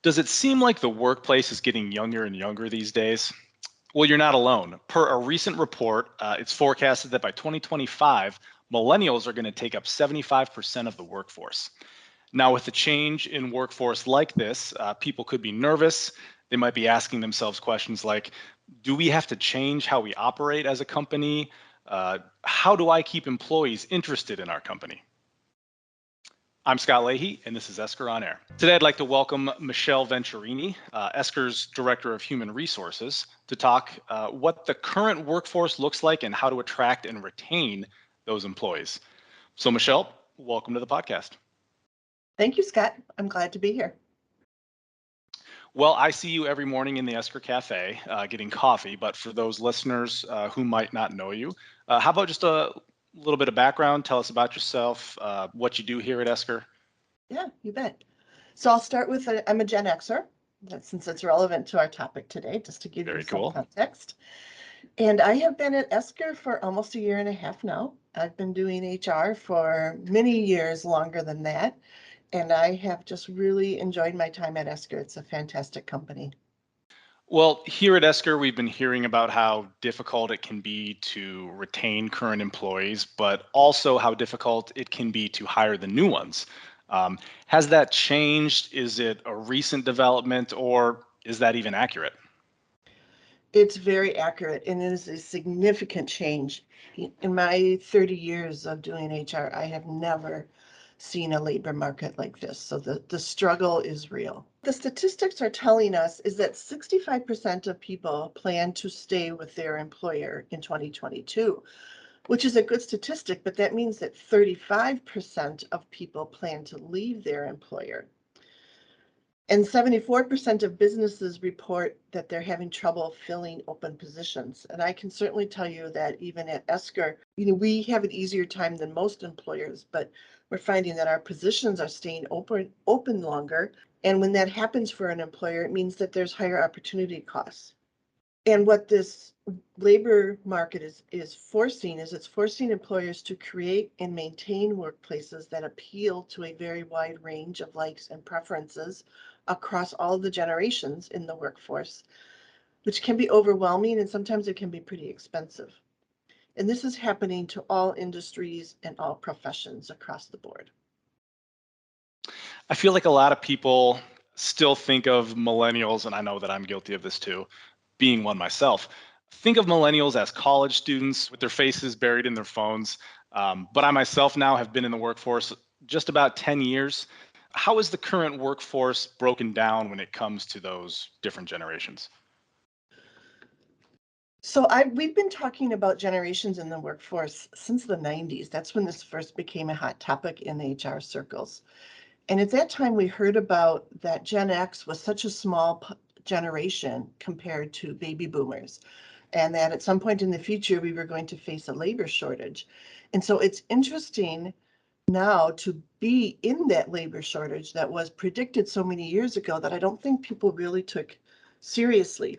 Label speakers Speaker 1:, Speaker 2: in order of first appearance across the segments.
Speaker 1: Does it seem like the workplace is getting younger and younger these days? Well, you're not alone. Per a recent report, it's forecasted that by 2025, millennials are going to take up 75% of the workforce. Now, with the change in workforce like this, people could be nervous. They might be asking themselves questions like, do we have to change how we operate as a company? How do I keep employees interested in our company? I'm Scott Leahy, and this is Esker On Air. Today, I'd like to welcome Michelle Venturini, Esker's Director of Human Resources, to talk what the current workforce looks like and how to attract and retain those employees. So, Michelle, welcome to the podcast.
Speaker 2: Thank you, Scott. I'm glad to be here.
Speaker 1: Well, I see you every morning in the Esker Cafe getting coffee, but for those listeners who might not know you, how about just a little bit of background? Tell us about yourself, what you do here at Esker.
Speaker 2: Yeah, you bet. So I'll start with I'm a Gen Xer, since it's relevant to our topic today, just to give you some context. And I have been at Esker for almost a year and a half now. I've been doing HR for many years longer than that. And I have just really enjoyed my time at Esker. It's a fantastic company.
Speaker 1: Well, here at Esker, we've been hearing about how difficult it can be to retain current employees, but also how difficult it can be to hire the new ones. Has that changed? Is it a recent development, or is that even accurate?
Speaker 2: It's very accurate, and it is a significant change. In my 30 years of doing HR, I have never seen a labor market like this. So the struggle is real. The statistics are telling us is that 65% of people plan to stay with their employer in 2022, which is a good statistic, but that means that 35% of people plan to leave their employer. And 74% of businesses report that they're having trouble filling open positions. And I can certainly tell you that even at Esker, we have an easier time than most employers, but we're finding that our positions are staying open longer. And when that happens for an employer, it means that there's higher opportunity costs. And what this labor market is forcing is it's forcing employers to create and maintain workplaces that appeal to a very wide range of likes and preferences across all the generations in the workforce, which can be overwhelming and sometimes it can be pretty expensive. And this is happening to all industries and all professions across the board.
Speaker 1: I feel like a lot of people still think of millennials, and I know that I'm guilty of this too, being one myself. Think of millennials as college students with their faces buried in their phones. But I myself now have been in the workforce just about 10 years. How is the current workforce broken down when it comes to those different generations?
Speaker 2: So we've been talking about generations in the workforce since the 90s. That's when this first became a hot topic in HR circles. And at that time, we heard about that Gen X was such a small generation compared to baby boomers, and that at some point in the future, we were going to face a labor shortage. And so it's interesting now to be in that labor shortage that was predicted so many years ago that I don't think people really took seriously.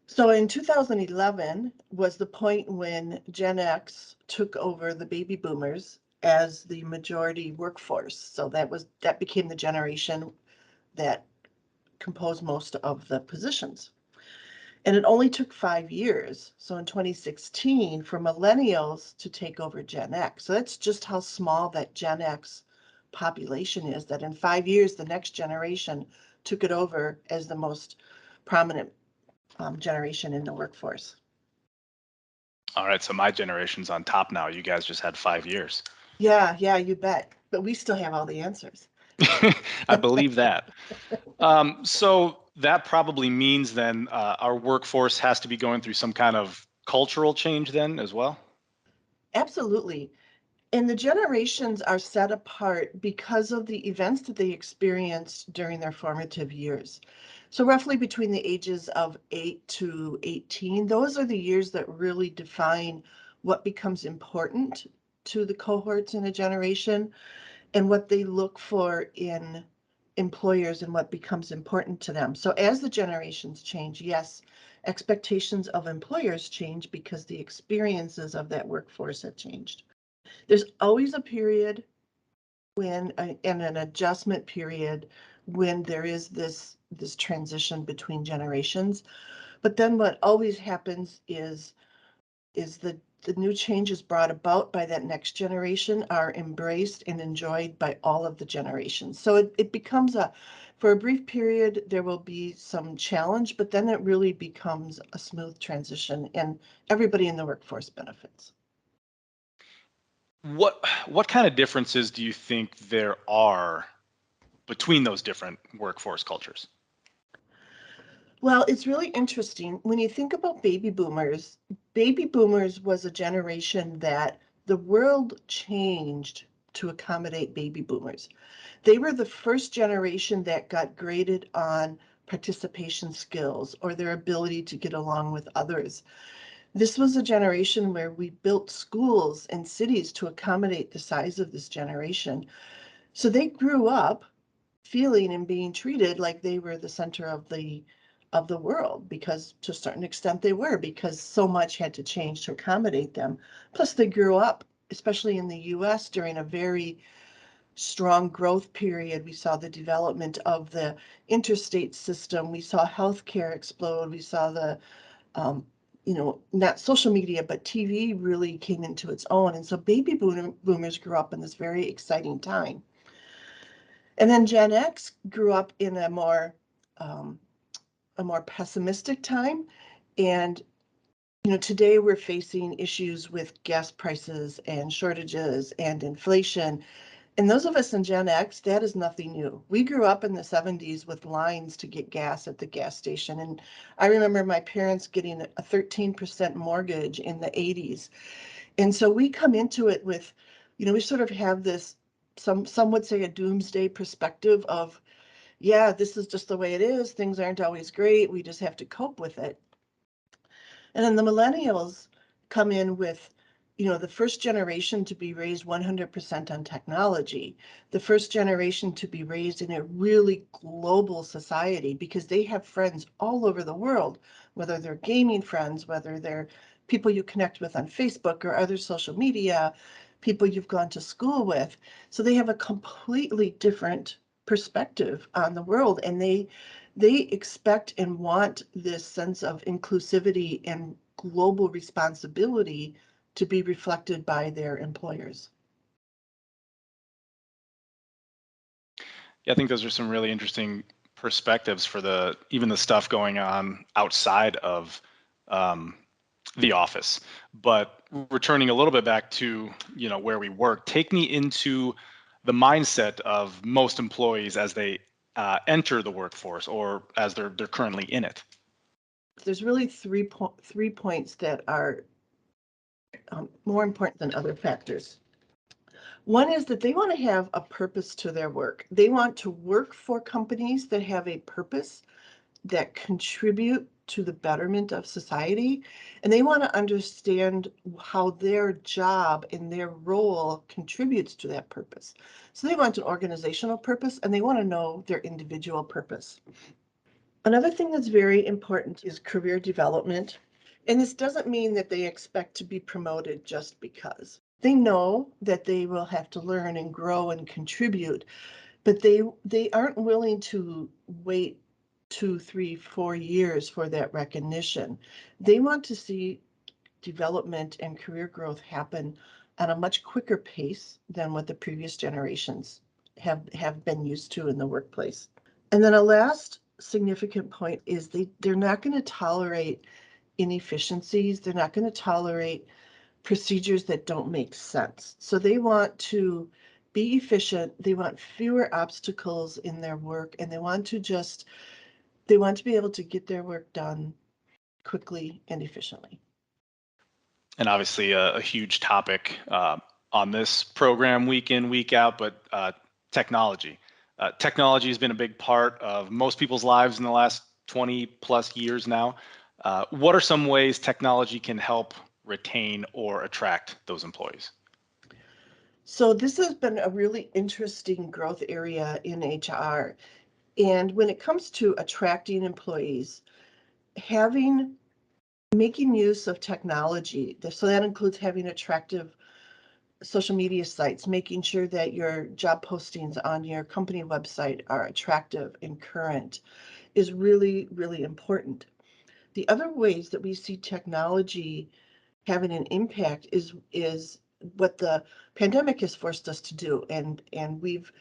Speaker 2: So in 2011 was the point when Gen X took over the baby boomers as the majority workforce. So that became the generation that composed most of the positions. And it only took 5 years, so in 2016, for millennials to take over Gen X. So that's just how small that Gen X population is, that in 5 years, the next generation took it over as the most prominent generation in the workforce.
Speaker 1: All right, so my generation's on top now. You guys just had 5 years.
Speaker 2: Yeah, you bet. But we still have all the answers.
Speaker 1: I believe that. So that probably means then our workforce has to be going through some kind of cultural change then as well?
Speaker 2: Absolutely. And the generations are set apart because of the events that they experienced during their formative years. So roughly between the ages of 8 to 18, those are the years that really define what becomes important to the cohorts in a generation and what they look for in employers and what becomes important to them. So as the generations change, yes, expectations of employers change because the experiences of that workforce have changed. There's always a period and an adjustment period when there is this transition between generations. But then what always happens is the new changes brought about by that next generation are embraced and enjoyed by all of the generations. So it becomes for a brief period, there will be some challenge, but then it really becomes a smooth transition and everybody in the workforce benefits.
Speaker 1: What kind of differences do you think there are between those different workforce cultures?
Speaker 2: Well, it's really interesting. When you think about baby boomers was a generation that the world changed to accommodate baby boomers. They were the first generation that got graded on participation skills or their ability to get along with others. This was a generation where we built schools and cities to accommodate the size of this generation. So they grew up feeling and being treated like they were the center of the world, because to a certain extent they were, because so much had to change to accommodate them. Plus they grew up, especially in the US, during a very strong growth period. We saw the development of the interstate system. We saw healthcare explode. We saw the not social media, but TV really came into its own. And so baby boomers grew up in this very exciting time. And then Gen X grew up in a more pessimistic time. And today we're facing issues with gas prices and shortages and inflation. And those of us in Gen X, that is nothing new. We grew up in the 70s with lines to get gas at the gas station. And I remember my parents getting a 13% mortgage in the 80s. And so we come into it with, we sort of have this, some would say, a doomsday perspective of, yeah, this is just the way it is. Things aren't always great. We just have to cope with it. And then the millennials come in with, the first generation to be raised 100% on technology, the first generation to be raised in a really global society, because they have friends all over the world, whether they're gaming friends, whether they're people you connect with on Facebook or other social media, people you've gone to school with. So they have a completely different perspective on the world, and they expect and want this sense of inclusivity and global responsibility to be reflected by their employers.
Speaker 1: Yeah, I think those are some really interesting perspectives for even the stuff going on outside of the office. But returning a little bit back to where we work, take me into the mindset of most employees as they enter the workforce or as they're currently in it.
Speaker 2: There's really three points that are more important than other factors. One is that they want to have a purpose to their work. They want to work for companies that have a purpose, that contribute to the betterment of society, and they want to understand how their job and their role contributes to that purpose. So they want an organizational purpose, and they want to know their individual purpose. Another thing that's very important is career development. And this doesn't mean that they expect to be promoted just because. They know that they will have to learn and grow and contribute, but they aren't willing to wait 2, 3, 4 years for that recognition. They want to see development and career growth happen at a much quicker pace than what the previous generations have been used to in the workplace. And then a last significant point is they're not going to tolerate inefficiencies. They're not going to tolerate procedures that don't make sense. So they want to be efficient. They want fewer obstacles in their work, and they want to be able to get their work done quickly and efficiently.
Speaker 1: And obviously a huge topic on this program week in, week out, but technology. Technology has been a big part of most people's lives in the last 20 plus years now. What are some ways technology can help retain or attract those employees?
Speaker 2: So this has been a really interesting growth area in HR. And when it comes to attracting employees, making use of technology, so that includes having attractive social media sites, making sure that your job postings on your company website are attractive and current is really, really important. The other ways that we see technology having an impact is what the pandemic has forced us to do. And we've,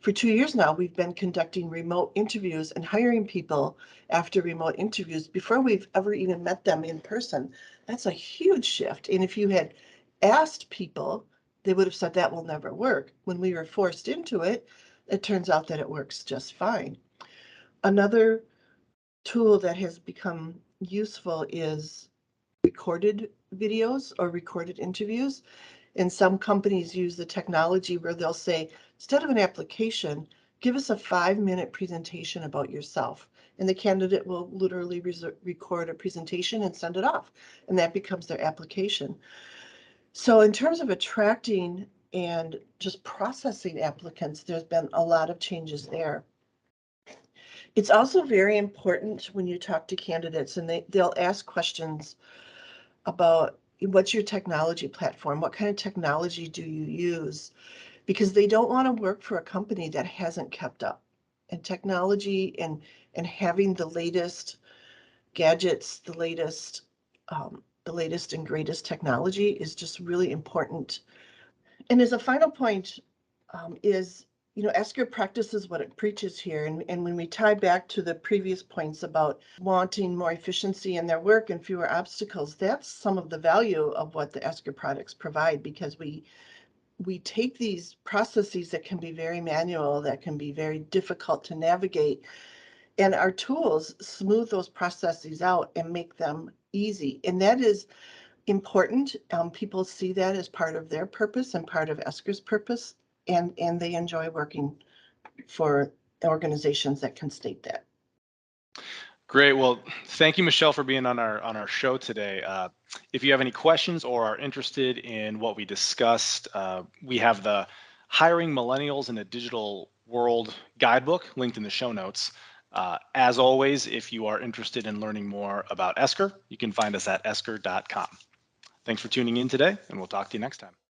Speaker 2: for 2 years now, we've been conducting remote interviews and hiring people after remote interviews before we've ever even met them in person. That's a huge shift. And if you had asked people, they would have said that will never work. When we were forced into it, it turns out that it works just fine. Another tool that has become useful is recorded videos or recorded interviews. And some companies use the technology where they'll say, instead of an application, give us a 5-minute presentation about yourself. And the candidate will literally record a presentation and send it off. And that becomes their application. So in terms of attracting and just processing applicants, there's been a lot of changes there. It's also very important when you talk to candidates and they'll ask questions about what's your technology platform? What kind of technology do you use? Because they don't want to work for a company that hasn't kept up. And technology and having the latest gadgets, the latest and greatest technology is just really important. And as a final point, is, Esker practices what it preaches here. And when we tie back to the previous points about wanting more efficiency in their work and fewer obstacles, that's some of the value of what the Esker products provide, because we take these processes that can be very manual, that can be very difficult to navigate, and our tools smooth those processes out and make them easy. And that is important. People see that as part of their purpose and part of Esker's purpose, and they enjoy working for organizations that can state that.
Speaker 1: Great. Well, thank you, Michelle, for being on our show today. If you have any questions or are interested in what we discussed, we have the Hiring Millennials in a Digital World guidebook linked in the show notes. As always, if you are interested in learning more about Esker, you can find us at esker.com. Thanks for tuning in today, and we'll talk to you next time.